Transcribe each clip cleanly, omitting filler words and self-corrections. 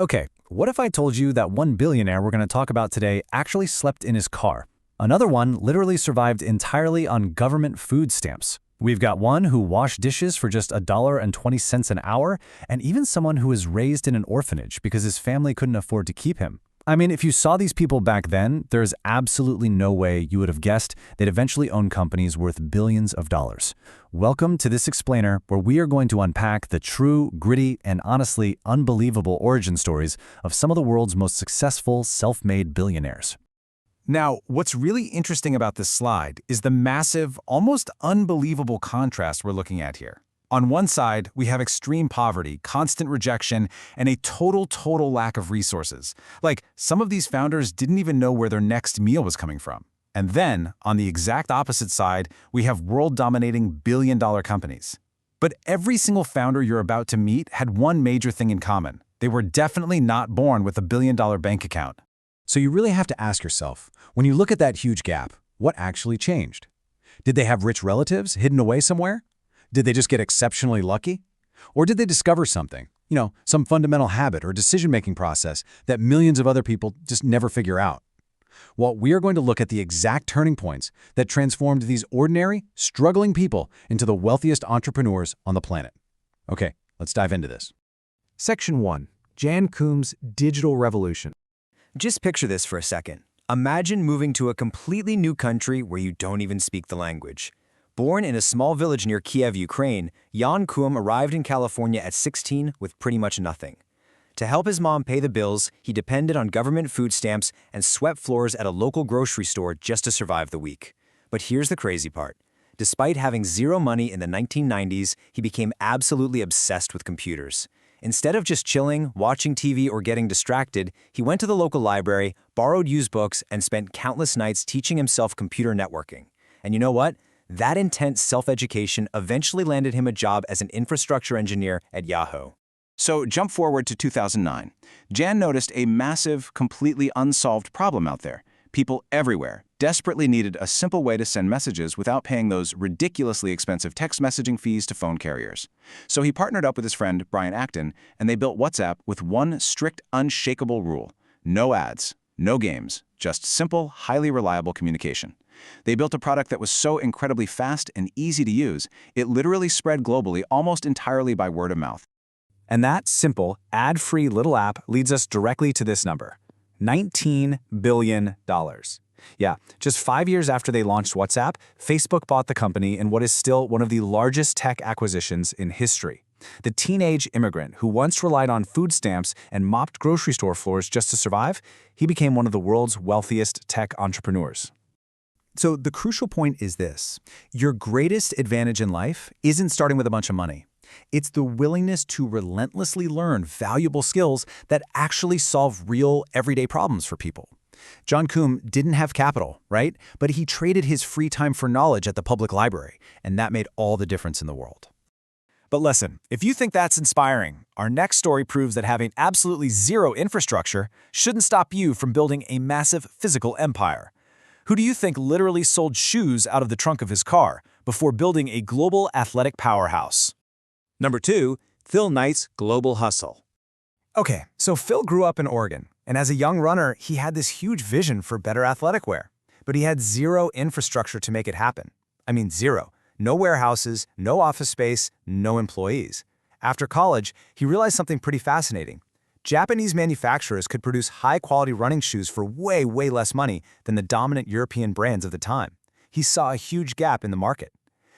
Okay, what if I told you that one billionaire we're going to talk about today actually slept in his car? Another one literally survived entirely on government food stamps. We've got one who washed dishes for just $1.20 an hour, and even someone who was raised in an orphanage because his family couldn't afford to keep him. I mean, if you saw these people back then, there's absolutely no way you would have guessed they'd eventually own companies worth billions of dollars. Welcome to this explainer, where we are going to unpack the true, gritty, and honestly unbelievable origin stories of some of the world's most successful self-made billionaires. Now, what's really interesting about this slide is the massive, almost unbelievable contrast we're looking at here. On one side, we have extreme poverty, constant rejection, and a total lack of resources. Like, some of these founders didn't even know where their next meal was coming from. And then, on the exact opposite side, we have world-dominating billion-dollar companies. But every single founder you're about to meet had one major thing in common. They were definitely not born with a billion-dollar bank account. So you really have to ask yourself, when you look at that huge gap, what actually changed? Did they have rich relatives hidden away somewhere? Did they just get exceptionally lucky? Or did they discover something, some fundamental habit or decision-making process that millions of other people just never figure out? Well, we are going to look at the exact turning points that transformed these ordinary, struggling people into the wealthiest entrepreneurs on the planet. Okay, let's dive into this. Section 1. Jan Koum's Digital Revolution. Just picture this for a second. Imagine moving to a completely new country where you don't even speak the language. Born in a small village near Kiev, Ukraine, Jan Koum arrived in California at 16 with pretty much nothing. To help his mom pay the bills, he depended on government food stamps and swept floors at a local grocery store just to survive the week. But here's the crazy part. Despite having zero money in the 1990s, he became absolutely obsessed with computers. Instead of just chilling, watching TV, or getting distracted, he went to the local library, borrowed used books, and spent countless nights teaching himself computer networking. And you know what? That intense self-education eventually landed him a job as an infrastructure engineer at Yahoo. So jump forward to 2009. Jan noticed a massive, completely unsolved problem out there. People everywhere desperately needed a simple way to send messages without paying those ridiculously expensive text messaging fees to phone carriers. So he partnered up with his friend, Brian Acton, and they built WhatsApp with one strict, unshakable rule: no ads, no games, just simple, highly reliable communication. They built a product that was so incredibly fast and easy to use, it literally spread globally almost entirely by word of mouth. And that simple, ad-free little app leads us directly to this number: $19 billion. Yeah, just 5 years after they launched WhatsApp, Facebook bought the company in what is still one of the largest tech acquisitions in history. The teenage immigrant who once relied on food stamps and mopped grocery store floors just to survive, he became one of the world's wealthiest tech entrepreneurs. So the crucial point is this: your greatest advantage in life isn't starting with a bunch of money. It's the willingness to relentlessly learn valuable skills that actually solve real, everyday problems for people. Jan Koum didn't have capital, right? But he traded his free time for knowledge at the public library, and that made all the difference in the world. But listen, if you think that's inspiring, our next story proves that having absolutely zero infrastructure shouldn't stop you from building a massive physical empire. Who do you think literally sold shoes out of the trunk of his car before building a global athletic powerhouse? Number 2, Phil Knight's global hustle. Okay, so Phil grew up in Oregon, and as a young runner, he had this huge vision for better athletic wear. But he had zero infrastructure to make it happen. I mean, zero. No warehouses, no office space, no employees. After college, he realized something pretty fascinating. Japanese manufacturers could produce high-quality running shoes for way less money than the dominant European brands of the time. He saw a huge gap in the market.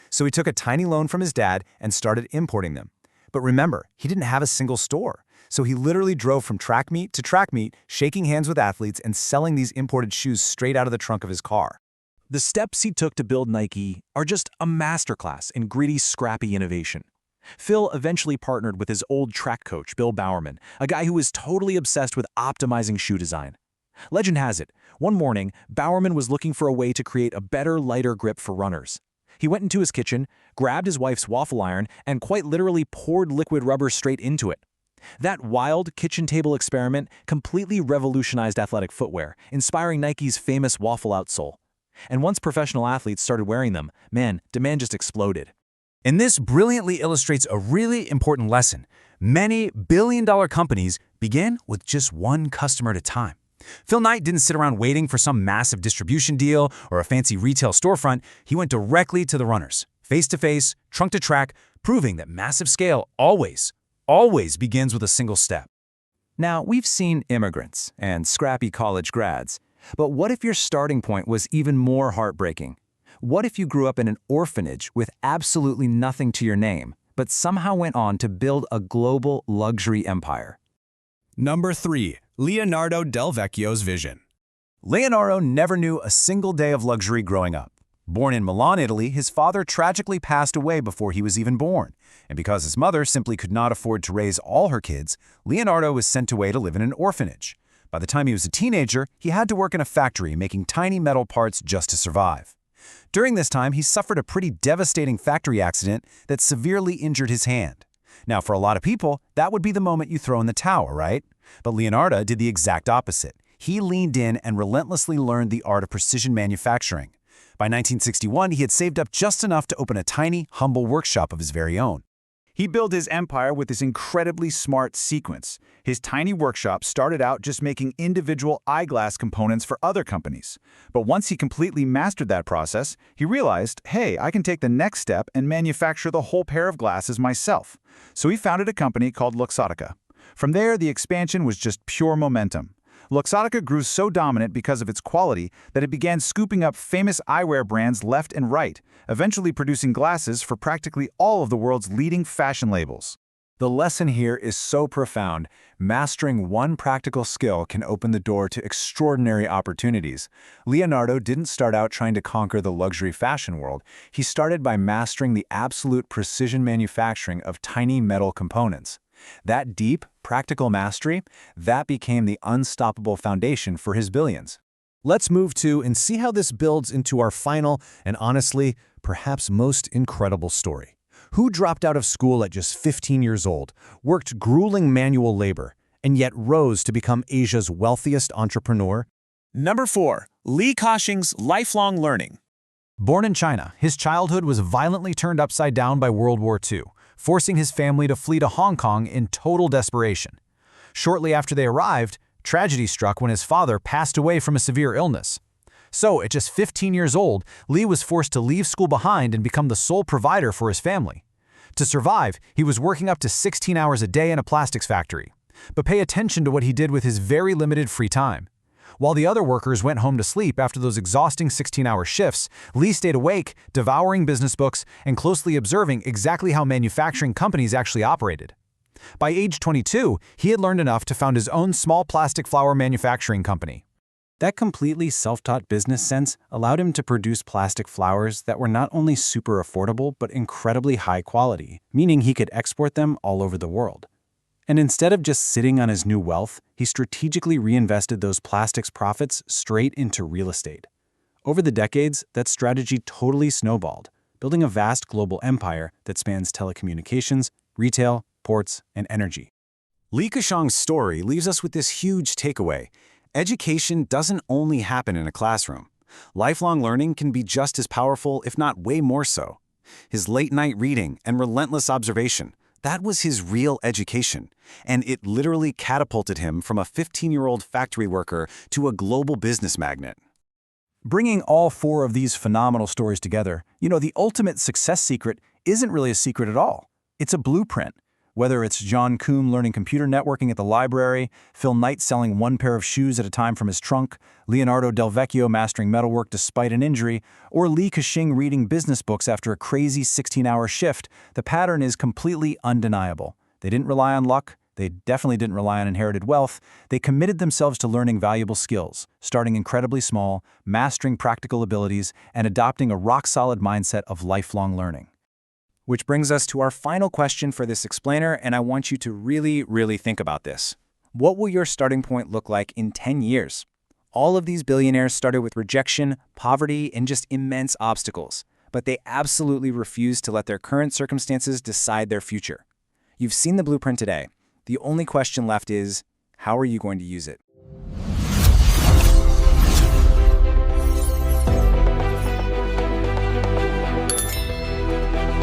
So he took a tiny loan from his dad and started importing them. But remember, he didn't have a single store. So he literally drove from track meet to track meet, shaking hands with athletes and selling these imported shoes straight out of the trunk of his car. The steps he took to build Nike are just a masterclass in gritty, scrappy innovation. Phil eventually partnered with his old track coach, Bill Bowerman, a guy who was totally obsessed with optimizing shoe design. Legend has it, one morning, Bowerman was looking for a way to create a better, lighter grip for runners. He went into his kitchen, grabbed his wife's waffle iron, and quite literally poured liquid rubber straight into it. That wild kitchen table experiment completely revolutionized athletic footwear, inspiring Nike's famous waffle outsole. And once professional athletes started wearing them, man, demand just exploded. And this brilliantly illustrates a really important lesson. Many billion-dollar companies begin with just one customer at a time. Phil Knight didn't sit around waiting for some massive distribution deal or a fancy retail storefront. He went directly to the runners, face-to-face, trunk-to-track, proving that massive scale always begins with a single step. Now, we've seen immigrants and scrappy college grads, but what if your starting point was even more heartbreaking? What if you grew up in an orphanage with absolutely nothing to your name, but somehow went on to build a global luxury empire? Number 3. Leonardo Del Vecchio's vision. Leonardo never knew a single day of luxury growing up. Born in Milan, Italy, his father tragically passed away before he was even born. And because his mother simply could not afford to raise all her kids, Leonardo was sent away to live in an orphanage. By the time he was a teenager, he had to work in a factory making tiny metal parts just to survive. During this time, he suffered a pretty devastating factory accident that severely injured his hand. Now, for a lot of people, that would be the moment you throw in the towel, right? But Leonardo did the exact opposite. He leaned in and relentlessly learned the art of precision manufacturing. By 1961, he had saved up just enough to open a tiny, humble workshop of his very own. He built his empire with this incredibly smart sequence. His tiny workshop started out just making individual eyeglass components for other companies. But once he completely mastered that process, he realized, hey, I can take the next step and manufacture the whole pair of glasses myself. So he founded a company called Luxottica. From there, the expansion was just pure momentum. Luxottica grew so dominant because of its quality that it began scooping up famous eyewear brands left and right, eventually producing glasses for practically all of the world's leading fashion labels. The lesson here is so profound. Mastering one practical skill can open the door to extraordinary opportunities. Leonardo didn't start out trying to conquer the luxury fashion world. He started by mastering the absolute precision manufacturing of tiny metal components. That deep, practical mastery, that became the unstoppable foundation for his billions. Let's move to and see how this builds into our final and honestly, perhaps most incredible story. Who dropped out of school at just 15 years old, worked grueling manual labor, and yet rose to become Asia's wealthiest entrepreneur? Number 4. Li Ka-shing's lifelong learning. Born in China, his childhood was violently turned upside down by World War II, forcing his family to flee to Hong Kong in total desperation. Shortly after they arrived, tragedy struck when his father passed away from a severe illness. So, at just 15 years old, Li was forced to leave school behind and become the sole provider for his family. To survive, he was working up to 16 hours a day in a plastics factory. But pay attention to what he did with his very limited free time. While the other workers went home to sleep after those exhausting 16-hour shifts, Li stayed awake, devouring business books and closely observing exactly how manufacturing companies actually operated. By age 22, he had learned enough to found his own small plastic flower manufacturing company. That completely self-taught business sense allowed him to produce plastic flowers that were not only super affordable but incredibly high quality, meaning he could export them all over the world. And instead of just sitting on his new wealth, he strategically reinvested those plastics profits straight into real estate. Over the decades, that strategy totally snowballed, building a vast global empire that spans telecommunications, retail, ports, and energy. Li Ka-shing's story leaves us with this huge takeaway. Education doesn't only happen in a classroom. Lifelong learning can be just as powerful, if not way more so. His late-night reading and relentless observation, that was his real education, and it literally catapulted him from a 15-year-old factory worker to a global business magnate. Bringing all four of these phenomenal stories together, the ultimate success secret isn't really a secret at all. It's a blueprint. Whether it's John Kuhn learning computer networking at the library, Phil Knight selling one pair of shoes at a time from his trunk, Leonardo Del Vecchio mastering metalwork despite an injury, or Li Ka-shing reading business books after a crazy 16-hour shift, the pattern is completely undeniable. They didn't rely on luck. They definitely didn't rely on inherited wealth. They committed themselves to learning valuable skills, starting incredibly small, mastering practical abilities, and adopting a rock-solid mindset of lifelong learning. Which brings us to our final question for this explainer, and I want you to really think about this. What will your starting point look like in 10 years? All of these billionaires started with rejection, poverty, and just immense obstacles, but they absolutely refused to let their current circumstances decide their future. You've seen the blueprint today. The only question left is, how are you going to use it?